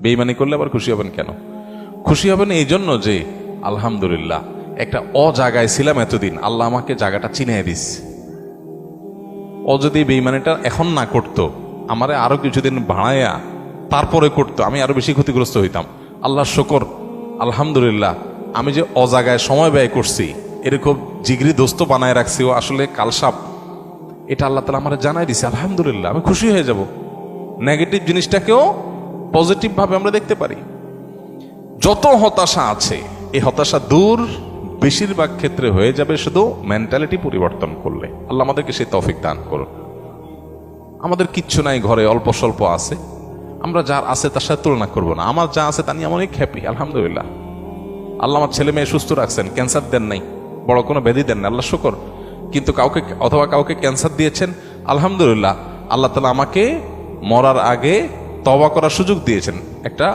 বেঈমানি করলে আবার খুশি হবেন কেন? খুশি হবেন এই জন্য যে আলহামদুলিল্লাহ একটা জায়গায় ছিলাম এতদিন, আল্লাহ আমাকে জায়গাটা চিনিয়ে দিস। ও যদি বেঈমানিটা এখন না করতো, আমারে আরো কিছুদিন ভাড়াইয়া তারপরে করতো, আমি আরো বেশি ক্ষতিগ্রস্ত হইতাম। আল্লাহ শুকর, আলহামদুলিল্লাহ আমি যে জায়গায় সময় ব্যয় করছি, এরকম জিগরি দোস্ত বানায় রাখছি, ও আসলে কালসাপ, এটা আল্লাহ তাআলা আমার জানাই দিছে। আলহামদুলিল্লাহ, আমি খুশি হয়ে যাব। নেগেটিভ জিনিসটাকেও পজিটিভ ভাবে আমরা দেখতে পারি। যত হতাশা আছে, এই হতাশা দূর বেশিরভাগ ক্ষেত্রে হয়ে যাবে শুধু মেন্টালিটি পরিবর্তন করলে। আল্লাহ আমাদেরকে সেই তৌফিক দান করুন। আমাদের কিচ্ছু নাই, ঘরে অল্প স্বল্প আছে, আমরা যার আছে তার সাথে তুলনা করবো না। আমার যা আছে তা নিয়ে আমি অনেক হ্যাপি, আলহামদুলিল্লাহ। আল্লাহ আমার ছেলে মেয়ে সুস্থ রাখছেন, ক্যান্সার দেন নাই, বড় কোনো ব্যাধি দেন না, আল্লাহ শুকর। কিন্তু কাউকে ক্যান্সার দিয়েছেন, আলহামদুলিল্লাহ আল্লাহ তাআলা আমাকে মরার আগে তওবা করার সুযোগ দিয়েছেন। একটা